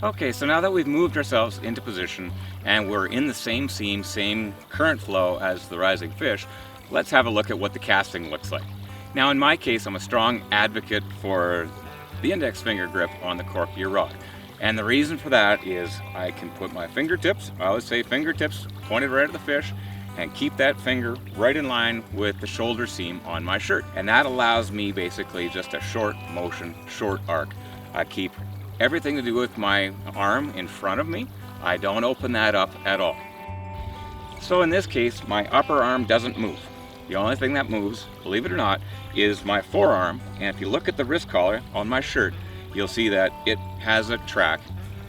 Okay, so now that we've moved ourselves into position and we're in the same seam, same current flow as the rising fish, let's have a look at what the casting looks like. Now in my case, I'm a strong advocate for the index finger grip on the cork of your rod. And the reason for that is I can put my fingertips, I always say fingertips pointed right at the fish, and keep that finger right in line with the shoulder seam on my shirt. And that allows me basically just a short motion, short arc. I keep everything to do with my arm in front of me. I don't open that up at all. So in this case, my upper arm doesn't move. The only thing that moves, believe it or not, is my forearm. And if you look at the wrist collar on my shirt, you'll see that it has a track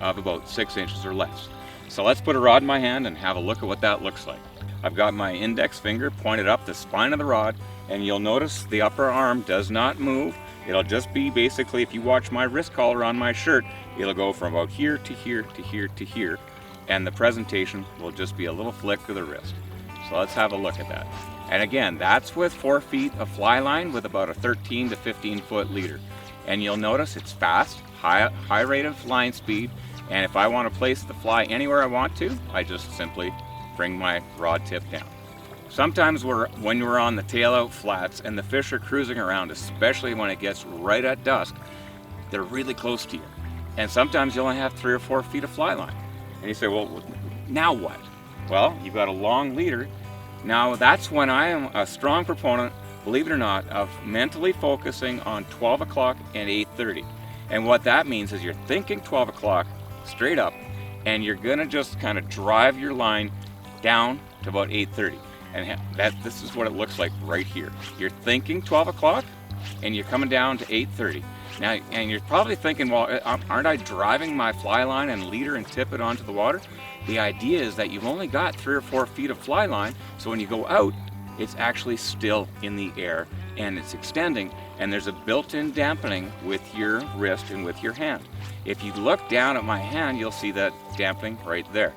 of about 6 inches or less. So let's put a rod in my hand and have a look at what that looks like. I've got my index finger pointed up the spine of the rod, and you'll notice the upper arm does not move. It'll just be basically, if you watch my wrist collar on my shirt, it'll go from about here to here to here to here, and the presentation will just be a little flick of the wrist. So let's have a look at that. And again, that's with 4 feet of fly line with about a 13 to 15 foot leader. And you'll notice it's fast, high rate of line speed, and if I want to place the fly anywhere I want to, I just simply bring my rod tip down. Sometimes when we're on the tail out flats and the fish are cruising around, especially when it gets right at dusk, they're really close to you. And sometimes you only have 3 or 4 feet of fly line. And you say, well, now what? Well, you've got a long leader. Now that's when I am a strong proponent, believe it or not, of mentally focusing on 12 o'clock and 8:30. And what that means is you're thinking 12 o'clock straight up, and you're gonna just kind of drive your line down to about 8:30. And this is what it looks like right here. You're thinking 12 o'clock and you're coming down to 8:30. Now, and you're probably thinking, well, aren't I driving my fly line and leader and tip it onto the water? The idea is that you've only got 3 or 4 feet of fly line, so when you go out, it's actually still in the air and it's extending, and there's a built-in dampening with your wrist and with your hand. If you look down at my hand, you'll see that dampening right there.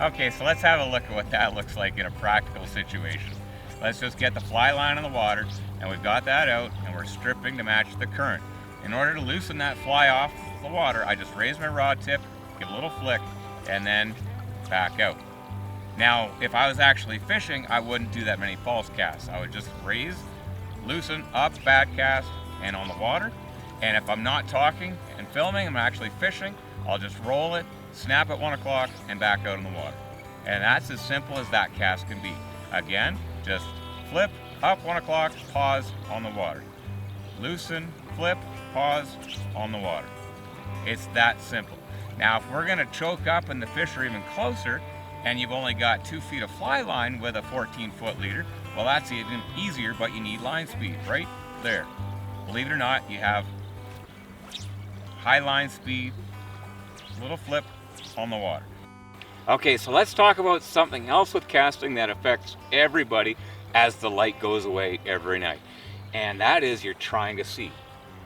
Okay, so let's have a look at what that looks like in a practical situation. Let's just get the fly line in the water, and we've got that out, and we're stripping to match the current. In order to loosen that fly off the water, I just raise my rod tip, give a little flick, and then back out. Now, if I was actually fishing, I wouldn't do that many false casts. I would just raise, loosen, up, backcast, and on the water. And if I'm not talking and filming, I'm actually fishing, I'll just roll it, snap at 1 o'clock, and back out in the water. And that's as simple as that cast can be. Again, just flip, up 1 o'clock, pause on the water. Loosen, flip, pause on the water. It's that simple. Now, if we're gonna choke up and the fish are even closer, and you've only got 2 feet of fly line with a 14-foot leader, well, that's even easier, but you need line speed right there. Believe it or not, you have high line speed, little flip on the water. Okay, so let's talk about something else with casting that affects everybody as the light goes away every night. And that is you're trying to see.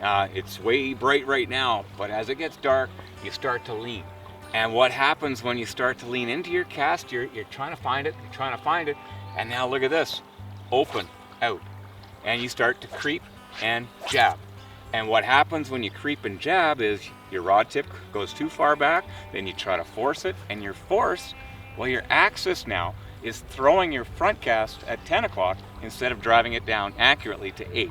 It's way bright right now, but as it gets dark, you start to lean. And what happens when you start to lean into your cast, you're trying to find it, and now look at this, open, out. And you start to creep and jab. And what happens when you creep and jab is your rod tip goes too far back, then you try to force it, and your force, well, your axis now is throwing your front cast at 10 o'clock instead of driving it down accurately to 8.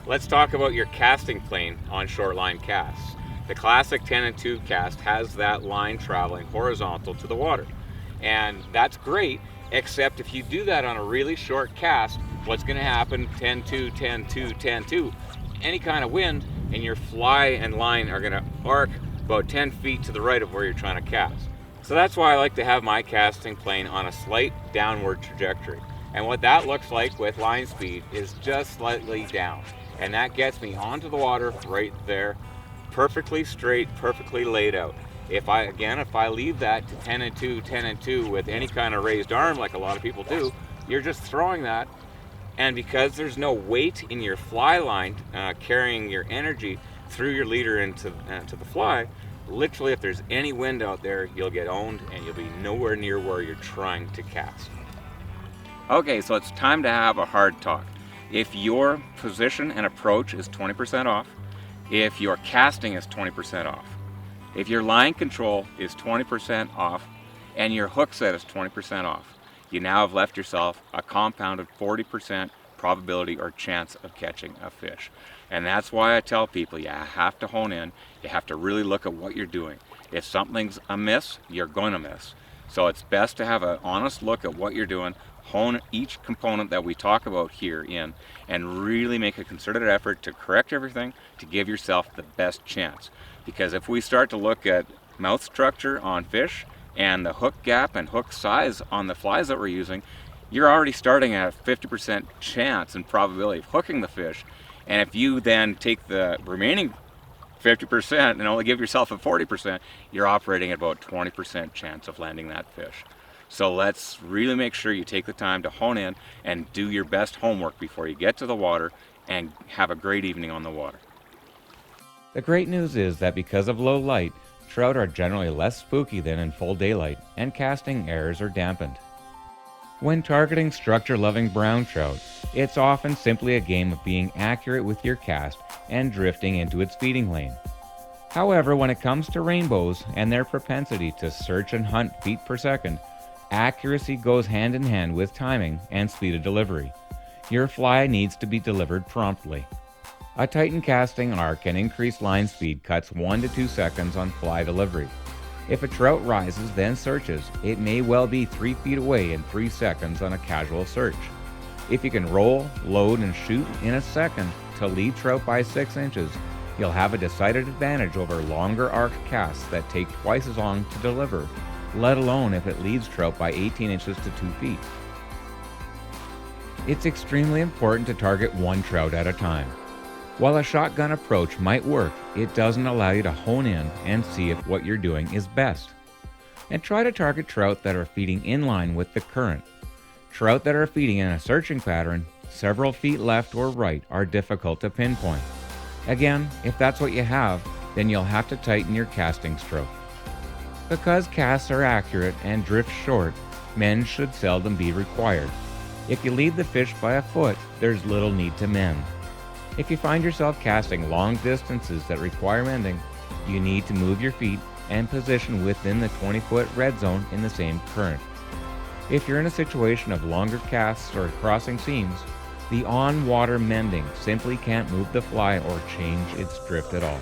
Let's talk about your casting plane on short line casts. The classic 10 and 2 cast has that line traveling horizontal to the water. And that's great, except if you do that on a really short cast, what's gonna happen, 10-2, 10-2, 10-2, any kind of wind, and your fly and line are gonna arc about 10 feet to the right of where you're trying to cast. So that's why I like to have my casting plane on a slight downward trajectory. And what that looks like with line speed is just slightly down. And that gets me onto the water right there, perfectly straight, perfectly laid out. If I leave that to 10 and 2, 10 and 2 with any kind of raised arm like a lot of people do, you're just throwing that. And because there's no weight in your fly line carrying your energy, threw your leader into the fly, literally if there's any wind out there, you'll get owned and you'll be nowhere near where you're trying to cast. Okay, so it's time to have a hard talk. If your position and approach is 20% off, if your casting is 20% off, if your line control is 20% off, and your hook set is 20% off, you now have left yourself a compounded 40% probability or chance of catching a fish. And that's why I tell people you have to hone in, you have to really look at what you're doing. If something's amiss, you're going to miss. So it's best to have an honest look at what you're doing, hone each component that we talk about here in, and really make a concerted effort to correct everything to give yourself the best chance. Because if we start to look at mouth structure on fish and the hook gap and hook size on the flies that we're using, you're already starting at a 50% chance and probability of hooking the fish. And if you then take the remaining 50% and only give yourself a 40%, you're operating at about 20% chance of landing that fish. So let's really make sure you take the time to hone in and do your best homework before you get to the water and have a great evening on the water. The great news is that because of low light, trout are generally less spooky than in full daylight, and casting errors are dampened. When targeting structure-loving brown trout, it's often simply a game of being accurate with your cast and drifting into its feeding lane. However, when it comes to rainbows and their propensity to search and hunt feet per second, accuracy goes hand in hand with timing and speed of delivery. Your fly needs to be delivered promptly. A tightened casting arc and increased line speed cuts 1 to 2 seconds on fly delivery. If a trout rises then searches, it may well be 3 feet away in 3 seconds on a casual search. If you can roll, load, and shoot in a second to lead trout by 6 inches, you'll have a decided advantage over longer arc casts that take twice as long to deliver, let alone if it leads trout by 18 inches to 2 feet. It's extremely important to target one trout at a time. While a shotgun approach might work, it doesn't allow you to hone in and see if what you're doing is best. And try to target trout that are feeding in line with the current. Trout that are feeding in a searching pattern, several feet left or right, are difficult to pinpoint. Again, if that's what you have, then you'll have to tighten your casting stroke. Because casts are accurate and drift short, mend should seldom be required. If you lead the fish by a foot, there's little need to mend. If you find yourself casting long distances that require mending, you need to move your feet and position within the 20-foot red zone in the same current. If you're in a situation of longer casts or crossing seams, the on-water mending simply can't move the fly or change its drift at all.